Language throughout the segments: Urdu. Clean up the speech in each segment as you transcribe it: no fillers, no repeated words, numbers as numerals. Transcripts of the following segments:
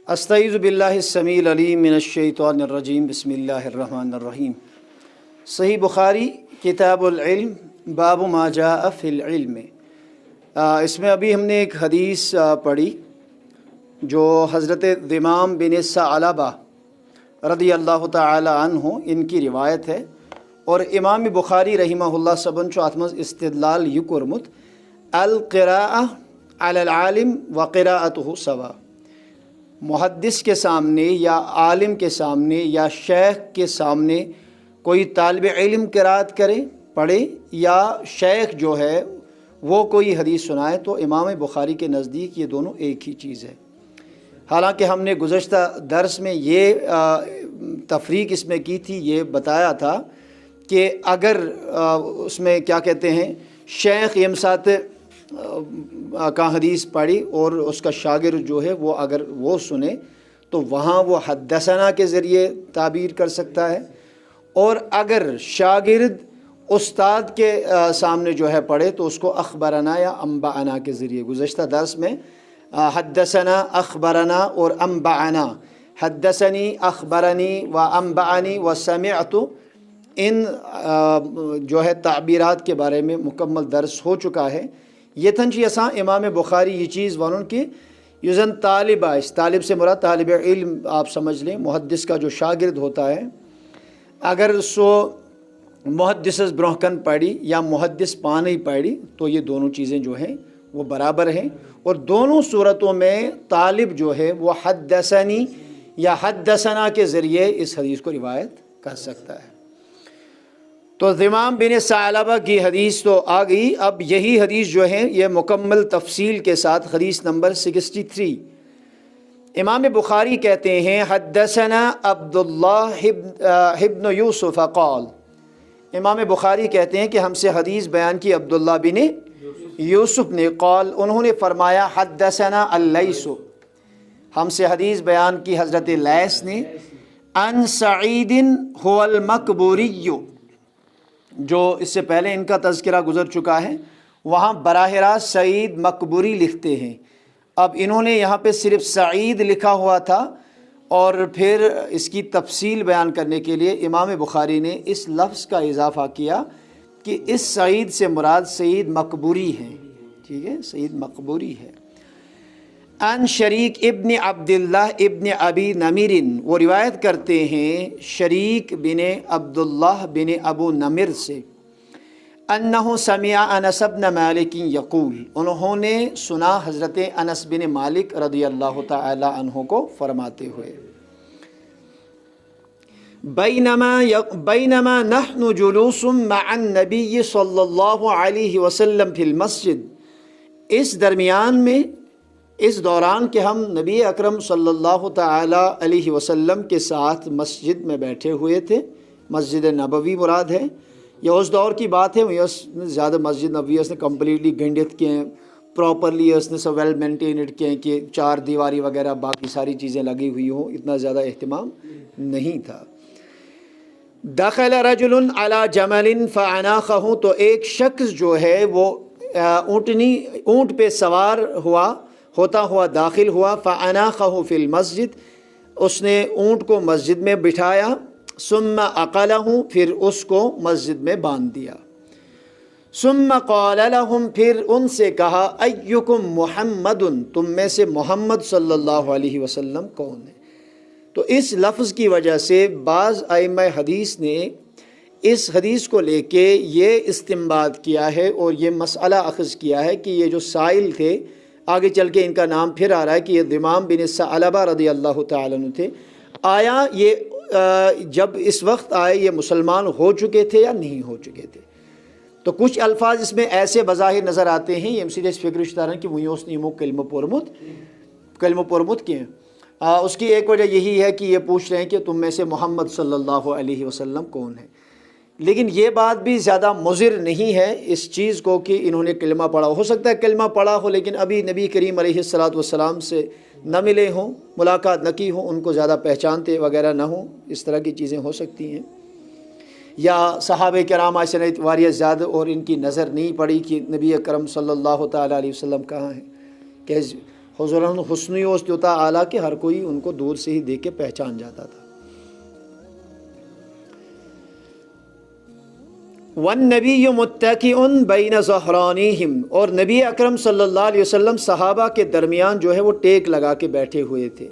استعیذ باللہ السمیع العلیم من الشیطان الرجیم بسم اللہ الرحمن الرحیم۔ صحیح بخاری کتاب العلم باب ما جاء فی العلم۔ اس میں ابھی ہم نے ایک حدیث پڑھی جو حضرت دمام بن ثعلبہ رضی اللہ تعالی عنہ ان کی روایت ہے، اور امام بخاری رحمہ اللہ صبن چو اتمز استدلال یہ کورمت القراءہ علی العالم وقراءتہ سوا، محدث کے سامنے یا عالم کے سامنے یا شیخ کے سامنے کوئی طالب علم قرات کرے پڑھے یا شیخ جو ہے وہ کوئی حدیث سنائے، تو امام بخاری کے نزدیک یہ دونوں ایک ہی چیز ہے۔ حالانکہ ہم نے گزشتہ درس میں یہ تفریق اس میں کی تھی، یہ بتایا تھا کہ اگر اس میں کیا کہتے ہیں شیخ یم ساتھ کا حدیث پڑھی اور اس کا شاگرد جو ہے وہ اگر وہ سنے تو وہاں وہ حدثنا کے ذریعے تعبیر کر سکتا ہے، اور اگر شاگرد استاد کے سامنے جو ہے پڑھے تو اس کو اخبرنا یا انبانا کے ذریعے۔ گزشتہ درس میں حدثنا اخبرنا اور انبانا، حدثنی اخبرنی و انبانی و سمعت، ان جو ہے تعبیرات کے بارے میں مکمل درس ہو چکا ہے۔ یہ تھنچی اساں امام بخاری یہ چیز ونن کہ یزن طالب آئس، طالب سے مراد طالب علم آپ سمجھ لیں، محدث کا جو شاگرد ہوتا ہے، اگر سو محدث برونکن پڑھی یا محدث پانی پڑھی تو یہ دونوں چیزیں جو ہیں وہ برابر ہیں، اور دونوں صورتوں میں طالب جو ہے وہ حدثنی یا حدثنا کے ذریعے اس حدیث کو روایت کر سکتا ہے۔ تو دمام بن ثعلبہ کی حدیث تو آ گئی، اب یہی حدیث جو ہے یہ مکمل تفصیل کے ساتھ حدیث نمبر 63۔ امام بخاری کہتے ہیں حدثنا عبداللہ ابن یوسف قال، امام بخاری کہتے ہیں کہ ہم سے حدیث بیان کی عبداللہ بن یوسف نے، قال انہوں نے فرمایا حدثنا اللیث، ہم سے حدیث بیان کی حضرت لیث نے، عن سعید هو المقبوری، جو اس سے پہلے ان کا تذکرہ گزر چکا ہے، وہاں براہ راست سعید مقبوری لکھتے ہیں، اب انہوں نے یہاں پہ صرف سعید لکھا ہوا تھا، اور پھر اس کی تفصیل بیان کرنے کے لیے امام بخاری نے اس لفظ کا اضافہ کیا کہ اس سعید سے مراد سعید مقبوری ہے، ٹھیک ہے، سعید مقبوری ہے۔ ان شریک ابن عبداللہ ابن ابی نمیر، وہ روایت کرتے ہیں شریک بن عبداللہ بن ابو نمر سے، انہ سمع انس بن مالک یقول، انہوں نے سنا حضرت انس بن مالک رضی اللہ تعالی عنہ کو فرماتے ہوئے، بینما نحن جلوس مع النبی صلی اللہ علیہ وسلم فی المسجد، اس درمیان میں، اس دوران کہ ہم نبی اکرم صلی اللہ تعالی علیہ وسلم کے ساتھ مسجد میں بیٹھے ہوئے تھے، مسجد نبوی مراد ہے، یہ اس دور کی بات ہے، اس نے زیادہ مسجد نبوی اس نے کمپلیٹلی گنڈت کے ہیں، پراپرلی اس نے سب ویل مینٹینڈ کے ہیں کہ چار دیواری وغیرہ باقی ساری چیزیں لگی ہوئی ہوں، اتنا زیادہ اہتمام نہیں تھا۔ دخل رجل علی جمل فعناقہ، تو ایک شخص جو ہے وہ اونٹ پہ سوار ہوتا ہوا داخل ہوا، فعناقہ فی المسجد، اس نے اونٹ کو مسجد میں بٹھایا، ثم عقلہ، پھر اس کو مسجد میں باندھ دیا، ثم قال لهم، پھر ان سے کہا ایکم محمد، تم میں سے محمد صلی اللہ علیہ وسلم کون ہے؟ تو اس لفظ کی وجہ سے بعض ائمہ حدیث نے اس حدیث کو لے کے یہ استنباط کیا ہے اور یہ مسئلہ اخذ کیا ہے کہ یہ جو سائل تھے، آگے چل کے ان کا نام پھر آ رہا ہے کہ یہ دمام بن ثعلبہ رضی اللہ تعالیٰ عنہ تھے، آیا یہ جب اس وقت آئے یہ مسلمان ہو چکے تھے یا نہیں ہو چکے تھے؟ تو کچھ الفاظ اس میں ایسے بظاہر نظر آتے ہیں، یہ سیدھے فکر شدارن کہ وہیں اس نے کلمہ پورمت کیے، اس کی ایک وجہ یہی ہے کہ یہ پوچھ رہے ہیں کہ تم میں سے محمد صلی اللہ علیہ وسلم کون ہے، لیکن یہ بات بھی زیادہ مضر نہیں ہے اس چیز کو کہ انہوں نے کلمہ پڑھا ہو سکتا ہے کلمہ پڑھا ہو لیکن ابھی نبی کریم علیہ السلام سے نہ ملے ہوں، ملاقات نہ کی ہوں، ان کو زیادہ پہچانتے وغیرہ نہ ہوں، اس طرح کی چیزیں ہو سکتی ہیں، یا صحابہ کرام ایسے واریہ زیادہ اور ان کی نظر نہیں پڑی کہ نبی اکرم صلی اللہ تعالیٰ علیہ وسلم کہاں ہیں، کہ حضور حسن اوس تیوتا اعلیٰ کہ ہر کوئی ان کو دور سے ہی دیکھ کے پہچان جاتا تھا۔ والنبی متکئ بین ظہرانیہم، اور نبی اکرم صلی اللہ علیہ وسلم صحابہ کے درمیان جو ہے وہ ٹیک لگا کے بیٹھے ہوئے تھے۔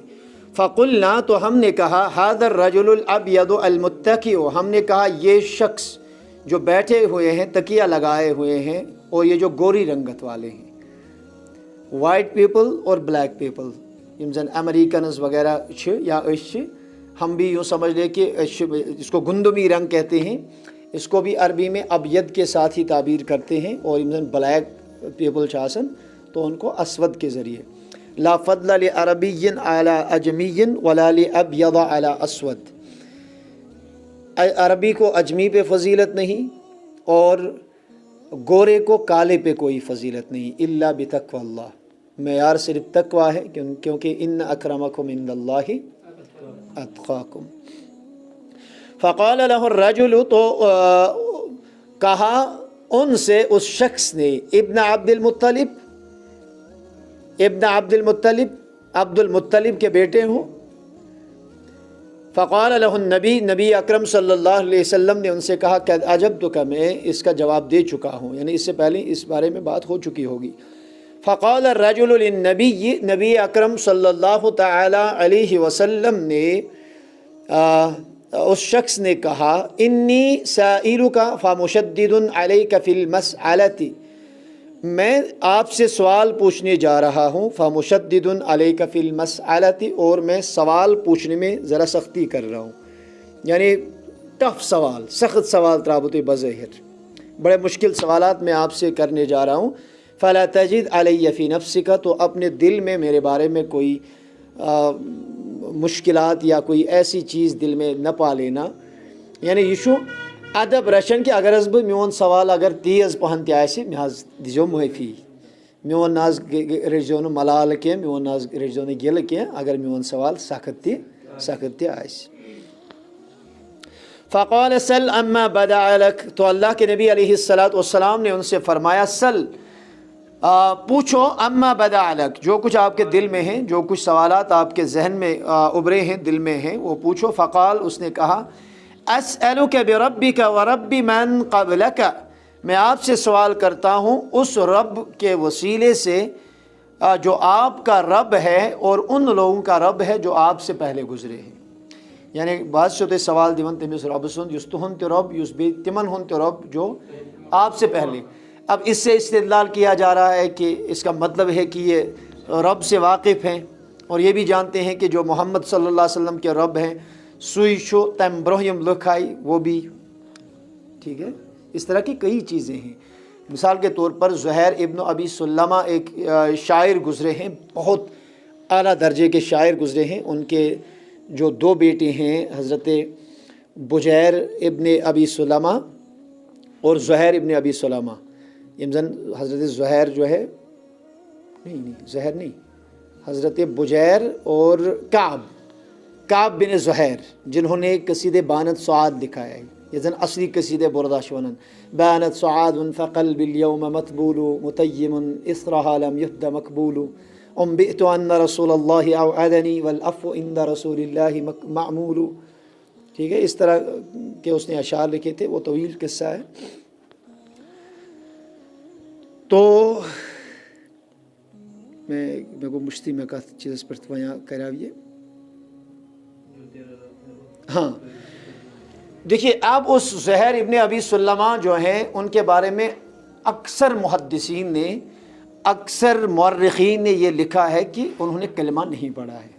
فقلنا، تو ہم نے کہا، ھذا الرجل الابیض المتکئ، ہم نے کہا یہ شخص جو بیٹھے ہوئے ہیں تکیہ لگائے ہوئے ہیں، اور یہ جو گوری رنگت والے ہیں، وائٹ پیپل اور بلیک پیپل، یم زن امریکنز وغیرہ چھ یا اش، ہم بھی یوں سمجھ لیں کہ اس کو گندمی رنگ کہتے ہیں، اس کو بھی عربی میں ابید کے ساتھ ہی تعبیر کرتے ہیں، اور یم زن بلیک پیپل چاسن تو ان کو اسود کے ذریعے۔ لا فضل لعربی علی اجمی ولا لابیض علی اسود، عربی کو اجمی پہ فضیلت نہیں اور گورے کو کالے پہ کوئی فضیلت نہیں، الا بتقوی اللہ، معیار صرف تقوی ہے، کیونکہ ان اکرمکم عند اللہ اتقاکم۔ فقال له الرجل، تو کہا ان سے اس شخص نے، ابن عبد المطلب، ابن عبد المطلب، عبد المطلب کے بیٹے ہوں۔ فقال له النبی، نبی اکرم صلی اللہ علیہ وسلم نے ان سے کہا کہ اجبتک، میں اس کا جواب دے چکا ہوں، یعنی اس سے پہلے اس بارے میں بات ہو چکی ہوگی۔ فقال الرجل للنبی، نبی اکرم صلی اللہ تعالی علیہ وسلم نے اس شخص نے کہا، انی سائلک فمشدد علیک فی المسألۃ، میں آپ سے سوال پوچھنے جا رہا ہوں، فمشدد علیک فی المسألۃ، اور میں سوال پوچھنے میں ذرا سختی کر رہا ہوں، یعنی ٹف سوال، سخت سوال ترابط بظاہر، بڑے مشکل سوالات میں آپ سے کرنے جا رہا ہوں۔ فلا تجد علی فی نفسک، تو اپنے دل میں میرے بارے میں کوئی مشکلات یا کوئی ایسی چیز دل میں نہ پا لینا، یعنی یہ چھُ ادب رچھن کہ اگر بہ میون سوال اگر تیز پہن تہ آسہِ مےٚ حظ دیزیو معٲفی، میون نہ حظ رٔٹزیو نہٕ ملالہٕ کینٛہہ، میون نہ حظ رٔٹزیو نہٕ گِلہٕ کینٛہہ اگر میون سوال سخت تہ آسہِ۔ فقال سل اما بدا لک، تو اللہ کے نبی علیہ الصلاۃ والسلام نے ان سے فرمایا، سل، پوچھو، اما بدا لک، جو کچھ آپ کے دل میں ہیں، جو کچھ سوالات آپ کے ذہن میں ابھرے ہیں، دل میں ہیں، وہ پوچھو۔ فقال، اس نے کہا، اسألک بربک ورب من قبلک، میں آپ سے سوال کرتا ہوں اس رب کے وسیلے سے جو آپ کا رب ہے اور ان لوگوں کا رب ہے جو آپ سے پہلے گزرے ہیں، یعنی بعض سے سوال دیون تمس رب سند یس تہند تہ رب یس بی تمن ہند تہ رب جو آپ سے پہلے۔ اب اس سے استدلال کیا جا رہا ہے کہ اس کا مطلب ہے کہ یہ رب سے واقف ہیں، اور یہ بھی جانتے ہیں کہ جو محمد صلی اللہ علیہ وسلم کے رب ہیں سوئی چھو تم برہم لکھائی، وہ بھی ٹھیک ہے۔ اس طرح کی کئی چیزیں ہیں، مثال کے طور پر زہیر ابن ابی سلمہ ایک شاعر گزرے ہیں، بہت اعلیٰ درجے کے شاعر گزرے ہیں، ان کے جو دو بیٹے ہیں حضرت بجیر ابن ابی سلمہ اور زہیر ابن ابی سلمہ، یمزن حضرت زہیر جو ہے زہر نہیں، حضرت بجیر اور کعب بن زہیر، جنہوں نے قصید بانت سعاد لکھا ہے، یہ زن اصلی قصید بردہ شونن، بانت سعاد فقلب اليوم مطبول متیم اسرها لم يهد مقبول انبئت ان رسول اللہ اوعدنی والعفو عند رسول اللہ معمول، ٹھیک ہے، اس طرح کے اس نے اشعار لکھے تھے، وہ طویل قصہ ہے۔ تو میں کو مشتی میں کت چیز پر ویا کراویے، ہاں دیکھیے، اب اس زہیر ابن ابی سلمہ جو ہیں ان کے بارے میں اکثر محدثین نے، اکثر مورخین نے یہ لکھا ہے کہ انہوں نے کلمہ نہیں پڑھا ہے،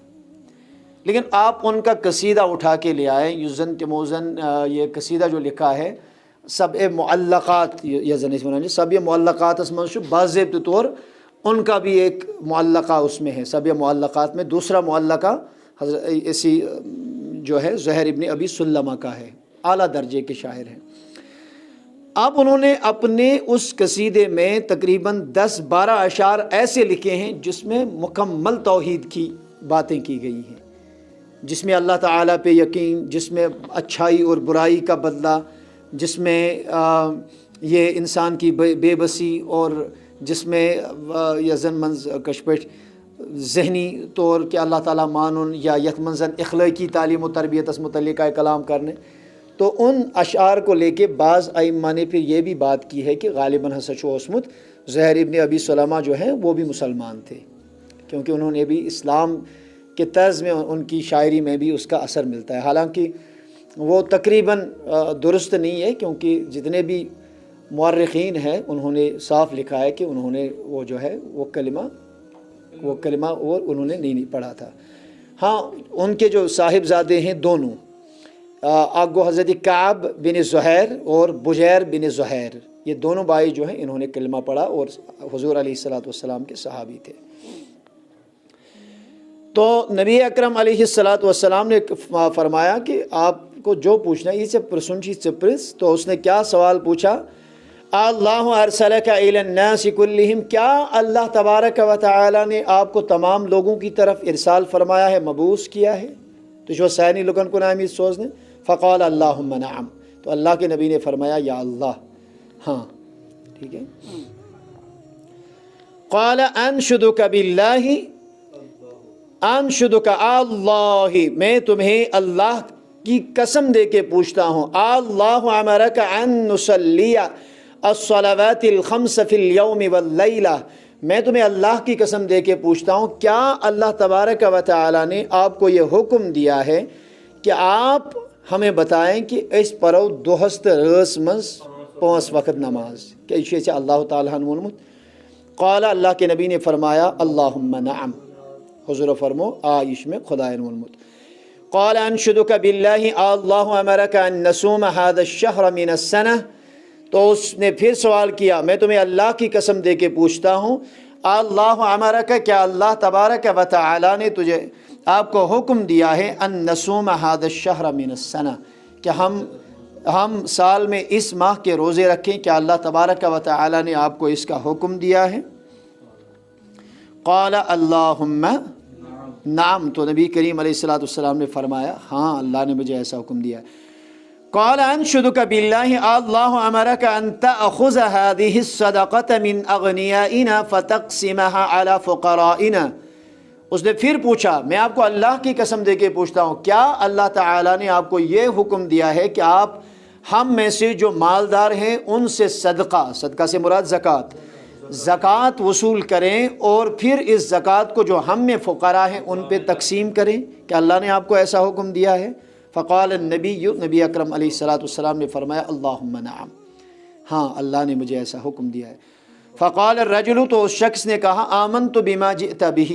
لیکن آپ ان کا قصیدہ اٹھا کے لے آئے، یوزن تموزن، یہ قصیدہ جو لکھا ہے سبع معلقات، یہ سبع معلقات اس میں باضابطہ طور ان کا بھی ایک معلقہ اس میں ہے، سبع معلقات میں دوسرا معلقہ حضرت اسی جو ہے زہیر ابن ابی سلمہ کا ہے، اعلیٰ درجے کے شاعر ہیں۔ اب انہوں نے اپنے اس قصیدے میں تقریباً 10-12 اشعار ایسے لکھے ہیں جس میں مکمل توحید کی باتیں کی گئی ہیں، جس میں اللہ تعالیٰ پہ یقین، جس میں اچھائی اور برائی کا بدلہ، جس میں یہ انسان کی بے بسی، اور جس میں یزن منز کشپش ذہنی طور کہ اللہ تعالیٰ مانن یا یتھ منزن اخلاقی تعلیم و تربیت اس متعلقہ کلام کرنے، تو ان اشعار کو لے کے بعض ائمہ نے پھر یہ بھی بات کی ہے کہ غالباً ہسا چھُ اوسمُت زہر ابن ابی سلمہ جو ہیں وہ بھی مسلمان تھے، کیونکہ انہوں نے بھی اسلام کے طرز میں ان کی شاعری میں بھی اس کا اثر ملتا ہے، حالانکہ وہ تقریباً درست نہیں ہے، کیونکہ جتنے بھی مورخین ہیں انہوں نے صاف لکھا ہے کہ انہوں نے وہ جو ہے وہ کلمہ اور انہوں نے نہیں پڑھا تھا۔ ہاں، ان کے جو صاحبزادے ہیں دونوں، آگو حضرت کعب بن زہیر اور بجیر بن زہیر، یہ دونوں بھائی جو ہیں انہوں نے کلمہ پڑھا اور حضور علیہ الصلوۃ والسلام کے صحابی تھے۔ تو نبی اکرم علیہ الصلوۃ والسلام نے فرمایا کہ آپ کو جو پوچھنا ہے یہ سے پرسنچی چپرس، تو اس نے کیا سوال پوچھا؟ اللہ ارسلک الی الناس کلہم، کیا اللہ تبارک و تعالی نے آپ کو تمام لوگوں کی طرف ارسال فرمایا ہے، مبعوث کیا ہے؟ تو جو سینی لکن کو نامی سوچنے فقال اللہم نعم، تو اللہ کے نبی نے فرمایا یا اللہ ہاں، ٹھیک ہے۔ قال انشدک باللہ، انشدک اللہ، میں تمہیں اللہ کی قسم دے کے پوچھتا ہوں، اللہ امرک ان نصلی الصلوات الخمس فی اليوم واللیلہ، میں تمہیں اللہ کی قسم دے کے پوچھتا ہوں، کیا اللہ تبارک و تعالی نے آپ کو یہ حکم دیا ہے کہ آپ ہمیں بتائیں کہ اس پرو دوہست رس منز 5 وقت نماز، کہ یہ اللہ تعالیٰ نے ونمت؟ قال، اللہ کے نبی نے فرمایا اللہم نعم، حضور فرمو آئیش میں خدای نے ونمت۔ قال انشدک باللہ اللہ امرک ان نصوم هذا الشہر من السنہ، تو اس نے پھر سوال کیا، میں تمہیں اللہ کی قسم دے کے پوچھتا ہوں، اللہ امرک، کیا اللہ تبارک و تعالی نے تجھے آپ کو حکم دیا ہے ان نصوم هذا الشہر من السنہ، کہ ہم سال میں اس ماہ کے روزے رکھیں، کیا اللہ تبارک و تعالی نے آپ کو اس کا حکم دیا ہے؟ قال اللہم نعم، تو نبی کریم علیہ الصلوۃ والسلام نے فرمایا ہاں، اللہ نے مجھے ایسا حکم دیا ہے۔ قال انشدک باللہ اللہ امرک ان تأخذ هذه الصدقة من اغنیائنا فتقسمها على فقرائنا، اس نے پھر پوچھا، میں آپ کو اللہ کی قسم دے کے پوچھتا ہوں، کیا اللہ تعالیٰ نے آپ کو یہ حکم دیا ہے کہ آپ ہم میں سے جو مالدار ہیں ان سے صدقہ سے مراد زکوٰۃ وصول کریں، اور پھر اس زکوٰۃ کو جو ہم میں فقراء ہیں ان پہ تقسیم کریں؟ کہ اللہ نے آپ کو ایسا حکم دیا ہے؟ فقال النبی، نبی اکرم علیہ الصلوۃ والسلام نے فرمایا اللہم نعم، ہاں اللہ نے مجھے ایسا حکم دیا ہے۔ فقال الرجل، تو اس شخص نے کہا آمنت بما جئت بہ،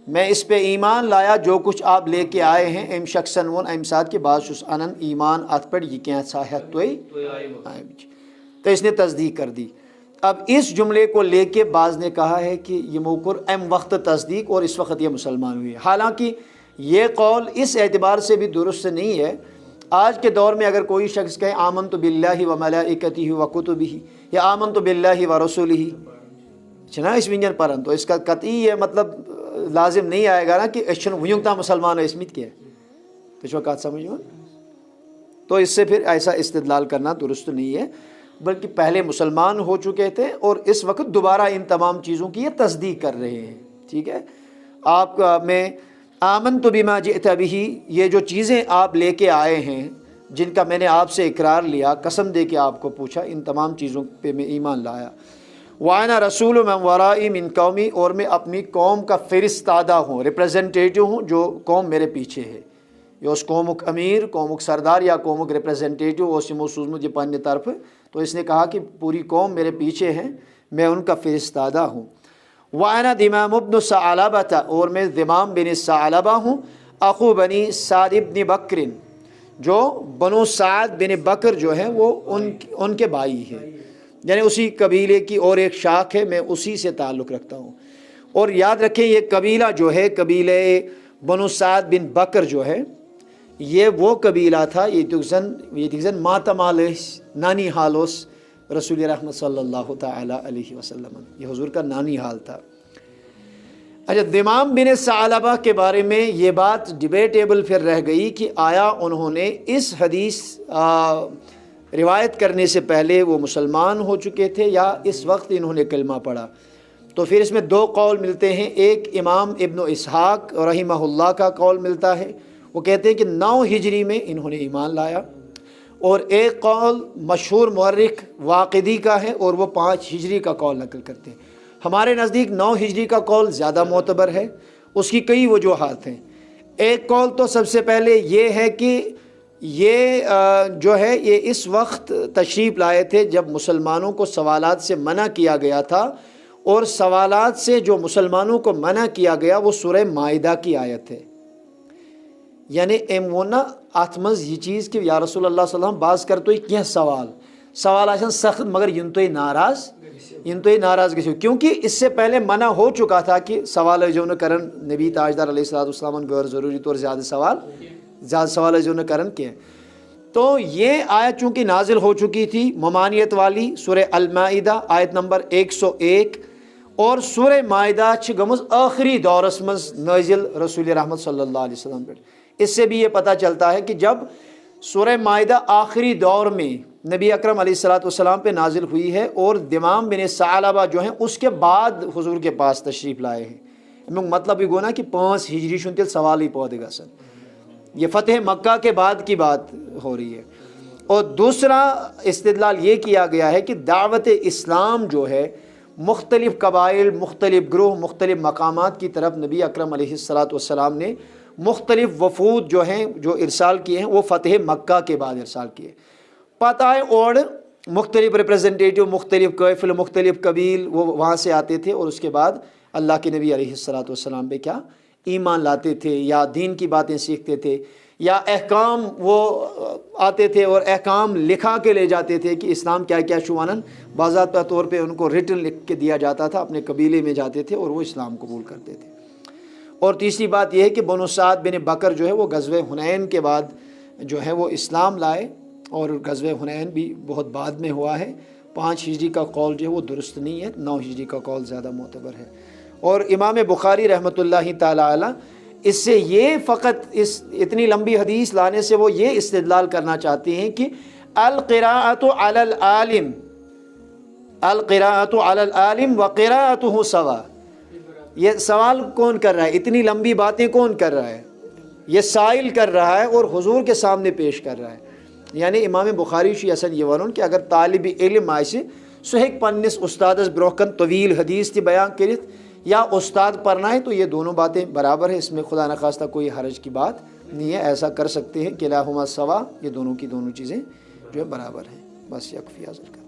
میں اس پہ ایمان لایا جو کچھ آپ لے کے آئے ہیں، ایم شخصن ون ایم ساتھ کے بعد شس انن ایمان ات پڑ یہ کیا صاحت تو اس نے تصدیق کر دی۔ اب اس جملے کو لے کے بعض نے کہا ہے کہ یہ موقر ایم وقت تصدیق اور اس وقت یہ مسلمان ہوئی، حالانکہ یہ قول اس اعتبار سے بھی درست نہیں ہے۔ آج کے دور میں اگر کوئی شخص کہے آمنت باللہ و ملائکتہ و کتبہ یا آمنت باللہ و رسولہ، چھنا اس ونجن پرن، تو اس کا قطعی یہ مطلب لازم نہیں آئے گا نا کہ اشن ونیونگتا مسلمان اسمت کیا ہے، تو جو بات سمجھو، تو اس سے پھر ایسا استدلال کرنا درست نہیں ہے، بلکہ پہلے مسلمان ہو چکے تھے اور اس وقت دوبارہ ان تمام چیزوں کی یہ تصدیق کر رہے ہیں، ٹھیک ہے۔ آپ میں آمنت بما جئت بہ، یہ جو چیزیں آپ لے کے آئے ہیں جن کا میں نے آپ سے اقرار لیا، قسم دے کے آپ کو پوچھا، ان تمام چیزوں پہ میں ایمان لایا۔ وَأَنَا رَسُولُ مَنْ وَرَائِي مِنْ قَوْمِي، اور میں اپنی قوم کا فرستادہ ہوں، ریپریزنٹیٹیو ہوں، جو قوم میرے پیچھے ہے، یہ اس قومک امیر، قومک سردار یا قومک ریپریزنٹیٹیو اس موسوم جی پانے طرف، تو اس نے کہا کہ پوری قوم میرے پیچھے ہیں، میں ان کا فرستادہ ہوں۔ وَأَنَا دِمَامُ بْنُ ثَعْلَبَةَ، اور میں دمام بن ثعلبہ ہوں، اخو بنی سعد بن بکر، جو بنو سعد بن بکر جو ہیں وہ ان کے بھائی ہیں، یعنی اسی قبیلے کی اور ایک شاخ ہے، میں اسی سے تعلق رکھتا ہوں۔ اور یاد رکھیں یہ قبیلہ جو ہے، قبیلے بنو سعد بن بکر جو ہے، یہ وہ قبیلہ تھا، یہ تکزن ماتمالس نانی حالوس رسول رحمت صلی اللہ تعالی علیہ وسلم، یہ حضور کا نانی حال تھا۔ اچھا، دمام بن ثعلبہ کے بارے میں یہ بات ڈیبیٹیبل پھر رہ گئی کہ آیا انہوں نے اس حدیث روایت کرنے سے پہلے وہ مسلمان ہو چکے تھے یا اس وقت انہوں نے کلمہ پڑھا۔ تو پھر اس میں دو قول ملتے ہیں. ایک امام ابن اسحاق رحمہ اللہ کا قول ملتا ہے، وہ کہتے ہیں کہ 9 ہجری میں انہوں نے ایمان لایا، اور ایک قول مشہور مورخ واقدی کا ہے اور وہ 5 ہجری کا قول نقل کرتے ہیں. ہمارے نزدیک 9 ہجری کا قول زیادہ معتبر ہے. اس کی کئی وجوہات ہیں. ایک قول تو سب سے پہلے یہ ہے کہ یہ جو ہے یہ اس وقت تشریف لائے تھے جب مسلمانوں کو سوالات سے منع کیا گیا تھا، اور سوالات سے جو مسلمانوں کو منع کیا گیا وہ سورہ مائدہ کی آیت ہے. یعنی ایمونا اتمز یہ چیز کہ یا رسول اللہ صلی اللہ علیہ وسلم باز کر تو کیا سوال آشان سخت مگر ین تو ناراض گژھو، کیونکہ اس سے پہلے منع ہو چکا تھا کہ سوال جو نہ کرن نبی تاجدار علیہ السلام غیر ضروری طور زیادہ سوال جو نہ کرن کیا. تو یہ آیت چونکہ نازل ہو چکی تھی ممانعت والی سورہ المائدہ آیت نمبر 101، اور سورہ مائدہ گمز آخری دورس مز نازل رسول رحمت صلی اللہ علیہ وسلم پہ. اس سے بھی یہ پتہ چلتا ہے کہ جب سورہ مائدہ آخری دور میں نبی اکرم علیہ السلام پہ نازل ہوئی ہے اور دمام بن ثعلبہ جو ہیں اس کے بعد حضور کے پاس تشریف لائے ہیں. مطلب یہ گونا کہ 5 ہجری شن تیل سوال ہی پودے گا سن، یہ فتح مکہ کے بعد کی بات ہو رہی ہے. اور دوسرا استدلال یہ کیا گیا ہے کہ دعوت اسلام جو ہے مختلف قبائل، مختلف گروہ، مختلف مقامات کی طرف نبی اکرم علیہ السلام نے مختلف وفود جو ہیں جو ارسال کیے ہیں وہ فتح مکہ کے بعد ارسال کیے. پتہ ہے اور مختلف ریپریزنٹیٹیو، مختلف قافلے، مختلف قبیل وہ وہاں سے آتے تھے اور اس کے بعد اللہ کے نبی علیہ السلام پہ کیا ایمان لاتے تھے، یا دین کی باتیں سیکھتے تھے، یا احکام وہ آتے تھے اور احکام لکھا کے لے جاتے تھے کہ اسلام کیا کیا شوانن باضابطہ طور پہ ان کو ریٹن لکھ کے دیا جاتا تھا. اپنے قبیلے میں جاتے تھے اور وہ اسلام قبول کرتے تھے. اور تیسری بات یہ ہے کہ بنو سعد بن بکر جو ہے وہ غزوہ حنین کے بعد جو ہے وہ اسلام لائے، اور غزوہ حنین بھی بہت بعد میں ہوا ہے. 5 ہجری کا قول جو ہے وہ درست نہیں ہے، 9 ہجری کا قول زیادہ معتبر ہے. اور امام بخاری رحمۃ اللہ تعالی علیہ اس سے یہ فقط اتنی لمبی حدیث لانے سے وہ یہ استدلال کرنا چاہتے ہیں کہ القراءۃ علی العالم وقراءتہ سوا. یہ سوال کون کر رہا ہے؟ اتنی لمبی باتیں کون کر رہا ہے؟ یہ سائل کر رہا ہے اور حضور کے سامنے پیش کر رہا ہے. یعنی امام بخاری شی اصل یہ ونن کہ اگر طالب علم آئے سہ ہیک پنس استادس برو کن طویل حدیث تہ بیان کرت، یا استاد پڑھنا ہے، تو یہ دونوں باتیں برابر ہیں. اس میں خدا نخواستہ کوئی حرج کی بات نہیں ہے، ایسا کر سکتے ہیں. کلاہما سوا، یہ دونوں کی دونوں چیزیں جو ہے برابر ہیں. بس یکفی حاضر کر.